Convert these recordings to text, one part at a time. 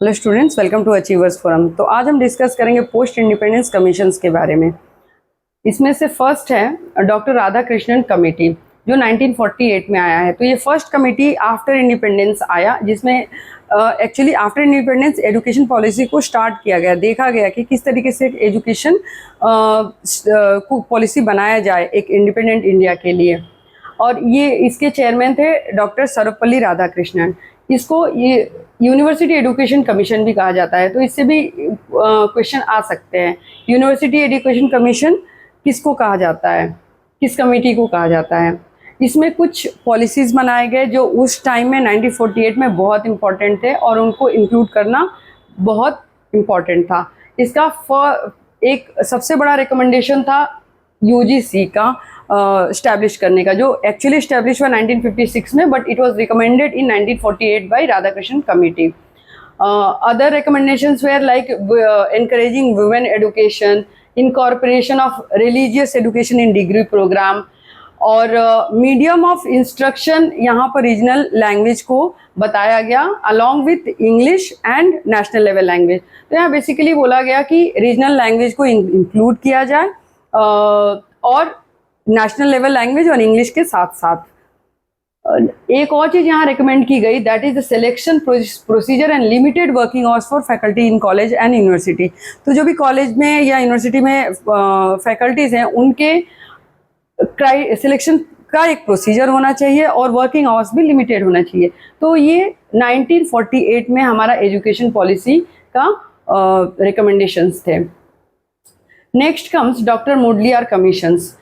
Hello students, welcome to Achievers Forum. तो आज हम डिस्कस करेंगे पोस्ट इंडिपेंडेंस कमीशंस के बारे में। इसमें से फर्स्ट है डॉक्टर राधा कृष्णन कमेटी, जो 1948 में आया है। तो ये फर्स्ट कमेटी आफ्टर इंडिपेंडेंस आया, जिसमें actually after independence education policy को स्टार्ट किया गया। देखा गया कि किस तरीके से एजुकेशन को पॉलिसी बनाया जाए एक इंडिपेंडेंट इंडिया के लिए। और ये इसके चेयरमैन थे डॉक्टर सर्वपल्ली राधाकृष्णन। इसको ये यूनिवर्सिटी एजुकेशन कमीशन भी कहा जाता है। तो इससे भी क्वेश्चन आ सकते हैं, यूनिवर्सिटी एजुकेशन कमीशन किसको कहा जाता है, किस कमेटी को कहा जाता है। इसमें कुछ पॉलिसीज़ बनाए गए जो उस टाइम में 1948 में बहुत इम्पॉर्टेंट थे और उनको इंक्लूड करना बहुत इम्पॉर्टेंट था। इसका एक सबसे बड़ा रिकमेंडेशन था यूजीसी का स्टैब्लिश करने का, जो एक्चुअली स्टैब्लिश हुआ 1956 में, but it was recommended in 1948 by Radhakrishnan committee. Other recommendations were like encouraging women education, incorporation of religious education in degree program, और मीडियम ऑफ इंस्ट्रक्शन यहाँ पर रीजनल लैंग्वेज को बताया गया along with English and national level language. तो यहाँ basically बोला गया कि रीजनल लैंग्वेज को इंक्लूड किया जाए और नेशनल लेवल लैंग्वेज और इंग्लिश के साथ साथ। एक और चीज़ यहाँ रिकमेंड की गई, that is the selection procedure and limited working hours for faculty in college and university. तो जो भी कॉलेज में या यूनिवर्सिटी में फैकल्टीज हैं, उनके सिलेक्शन का एक प्रोसीजर होना चाहिए और वर्किंग आवर्स भी लिमिटेड होना चाहिए। तो ये 1948 में हमारा एजुकेशन पॉलिसी का रिकमेंडेशंस थे। Next comes doctor Mudaliar commissions.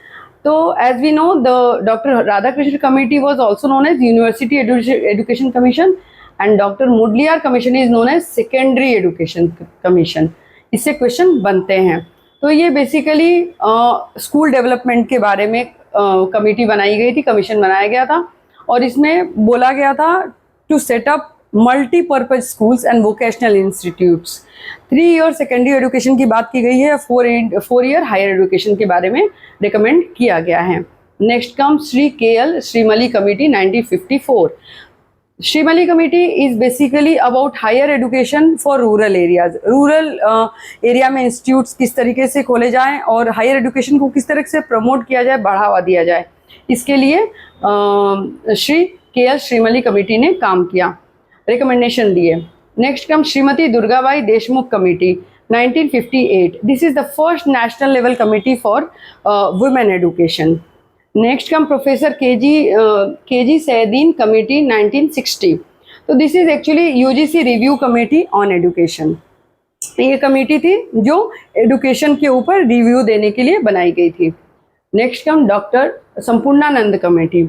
तो as we know, the doctor Radhakrishna committee was also known as University Education Commission and doctor Mudaliar commission is known as secondary education commission. इससे क्वेश्चन बनते हैं। तो ये बेसिकली स्कूल डेवलपमेंट के बारे में कमेटी बनाई गई थी, कमीशन बनाया गया था, और इसमें बोला गया था to set up multipurpose schools and vocational institutes. 3 year secondary education की बात की गई है, 4 ईयर हायर एजुकेशन के बारे में रिकमेंड किया गया है। Next come Shri KL Shrimali committee 1954। Shrimali committee is basically about higher education for rural areas. Rural area में इंस्टीट्यूट्स किस तरीके से खोले जाएं और हायर एजुकेशन को किस तरह से प्रमोट किया जाए, बढ़ावा दिया जाए, इसके लिए श्री KL श्रीमली कमेटी ने काम किया, रिकमेंडेशन दिए। Next come Shrimati Durgabai Deshmukh committee 1958। This is the first national level committee for women education. Next come professor KG Saiyidain committee 1960। तो this is actually UGC review committee on education. ये कमेटी थी जो एजुकेशन के ऊपर रिव्यू देने के लिए बनाई गई थी। Next come doctor Sampurnanand committee.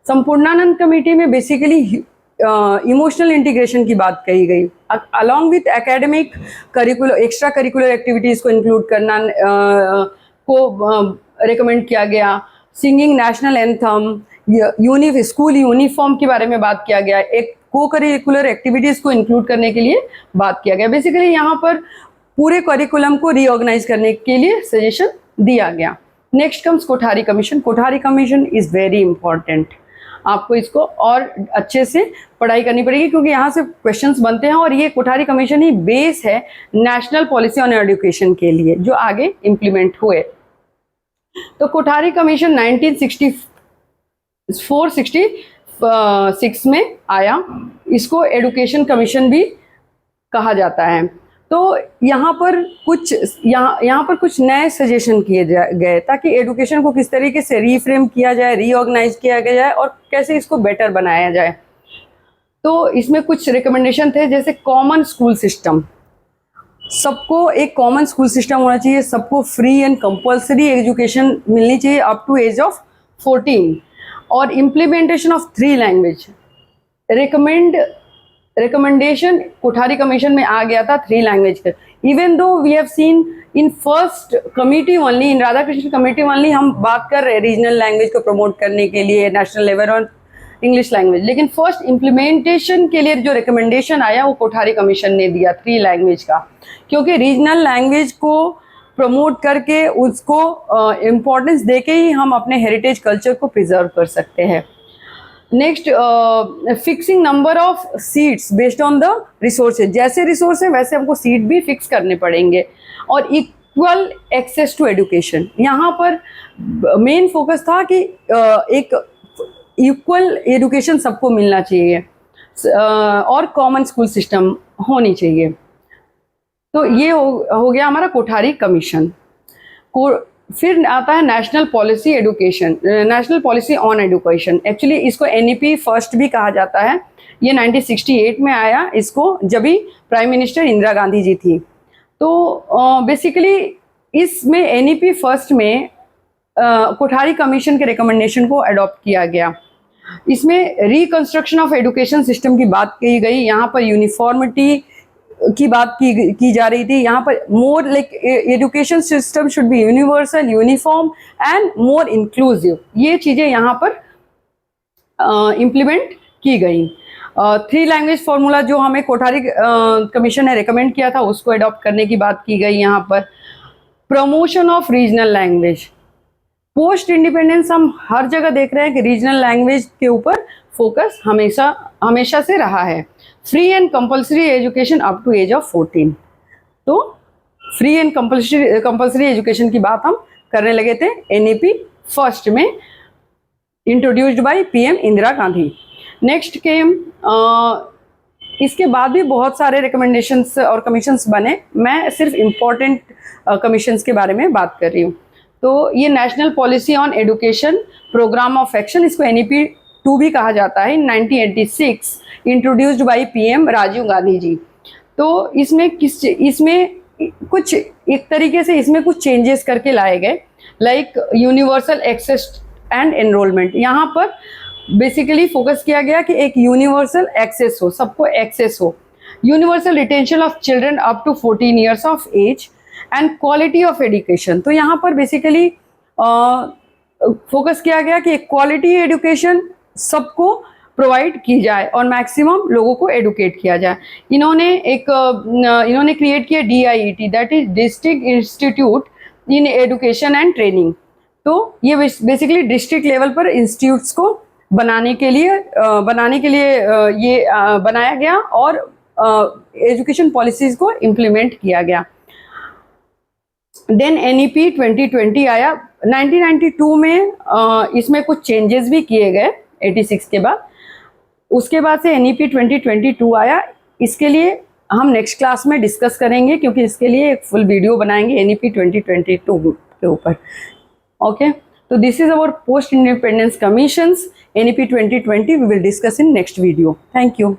Sampurnanand committee में बेसिकली इमोशनल इंटीग्रेशन की बात कही गई, along with academic curricular extra curricular activities को इंक्लूड करना को रिकमेंड किया गया। Singing national anthem, school uniform के बारे में बात किया गया, एक को करिकुलर एक्टिविटीज़ को इंक्लूड करने के लिए बात किया गया। बेसिकली यहाँ पर पूरे करिकुलम को रीऑर्गेनाइज करने के लिए सजेशन दिया गया। Next comes Kothari commission. Kothari commission is very important, आपको इसको और अच्छे से पढ़ाई करनी पड़ेगी क्योंकि यहाँ से क्वेश्चंस बनते हैं, और ये कोठारी कमीशन ही बेस है नेशनल पॉलिसी ऑन एजुकेशन के लिए जो आगे इम्प्लीमेंट हुए। तो कोठारी कमीशन 1964-66 में आया। इसको एजुकेशन कमीशन भी कहा जाता है। तो यहाँ पर कुछ नए सजेशन किए गए ताकि एजुकेशन को किस तरीके से रीफ्रेम किया जाए, रीऑर्गेनाइज किया जाए और कैसे इसको बेटर बनाया जाए। तो इसमें कुछ रिकमेंडेशन थे, जैसे कॉमन स्कूल सिस्टम। सबको एक कॉमन स्कूल सिस्टम होना चाहिए, सबको फ्री एंड कंपल्सरी एजुकेशन मिलनी चाहिए अप टू एज ऑफ 14, और implementation of 3 language. Recommendation Kothari commission में आ गया था 3 लैंग्वेज का। Even though we have seen in first committee only, in Radhakrishna committee only हम बात कर रहे हैं रीजनल लैंग्वेज को प्रमोट करने के लिए नेशनल लेवल और इंग्लिश लैंग्वेज, लेकिन फर्स्ट इम्प्लीमेंटेशन के लिए जो रिकमेंडेशन आया वो कोठारी कमीशन ने दिया 3 लैंग्वेज का, क्योंकि रीजनल लैंग्वेज को प्रमोट करके उसको इम्पोर्टेंस देके ही हम अपने हेरिटेज कल्चर को प्रिजर्व कर सकते हैं। Next, fixing number of seats based on the resources, जैसे रिसोर्स है वैसे हमको सीट भी फिक्स करने पड़ेंगे। और इक्वल एक्सेस टू एजुकेशन, यहाँ पर मेन फोकस था कि एक इक्वल एजुकेशन सबको मिलना चाहिए और कॉमन स्कूल सिस्टम होनी चाहिए। तो ये हो गया हमारा कोठारी कमीशन। फिर आता है national policy education, national policy on education. Actually इसको एनईपी फर्स्ट भी कहा जाता है। ये 1968 में आया, इसको जब भी प्राइम मिनिस्टर इंदिरा गांधी जी थी। तो बेसिकली इसमें एनईपी फर्स्ट में कोठारी कमीशन के रिकमेंडेशन को अडॉप्ट किया गया। इसमें रिकंस्ट्रक्शन ऑफ एजुकेशन सिस्टम की बात की गई, यहाँ पर यूनिफॉर्मिटी की बात की जा रही थी। यहाँ पर more like education system should be universal, uniform and more inclusive, ये चीज़ें यहाँ पर इम्प्लीमेंट की गई। 3 लैंग्वेज फार्मूला जो हमें कोठारी कमीशन ने रिकमेंड किया था, उसको अडॉप्ट करने की बात की गई। यहाँ पर promotion of regional language, post independence हम हर जगह देख रहे हैं कि रीजनल लैंग्वेज के ऊपर फोकस हमेशा से रहा है। Free and compulsory education up to age of 14, तो फ्री एंड कंपल्सरी एजुकेशन की बात हम करने लगे थे एनईपी फर्स्ट में, introduced by PM Indira Gandhi. Next came, इसके बाद भी बहुत सारे रिकमेंडेशंस और कमीशंस बने, मैं सिर्फ इम्पोर्टेंट कमीशंस के बारे में बात कर रही हूँ। तो ये national policy on education programme of action, इसको एनईपी 2 भी कहा जाता है, 1986 introduced by PM Rajiv Gandhi ji. तो इसमें कुछ एक तरीके से इसमें कुछ चेंजेस करके लाए गए, like universal access and enrolment. यहाँ पर बेसिकली फोकस किया गया कि एक यूनिवर्सल एक्सेस हो, सबको एक्सेस हो, universal retention of children up to 14 years of age and quality of education. तो यहाँ पर बेसिकली फोकस किया गया कि क्वालिटी एजुकेशन सबको प्रोवाइड की जाए और मैक्सिमम लोगों को एडुकेट किया जाए। इन्होंने क्रिएट किया DIET, that is district institute in education and training. तो ये बेसिकली डिस्ट्रिक्ट लेवल पर इंस्टीट्यूट्स को बनाने के लिए ये बनाया गया और एजुकेशन पॉलिसीज को इम्प्लीमेंट किया गया। देन NEP 2020 आया 1992 में, इसमें कुछ चेंजेस भी किए गए 86 के बाद। उसके बाद से NEP 2022 आया। इसके लिए हम नेक्स्ट क्लास में डिस्कस करेंगे, क्योंकि इसके लिए एक फुल वीडियो बनाएंगे NEP 2022 के ऊपर। ओके, तो this is our post independence commissions NEP 2020, we will discuss in next video. Thank you.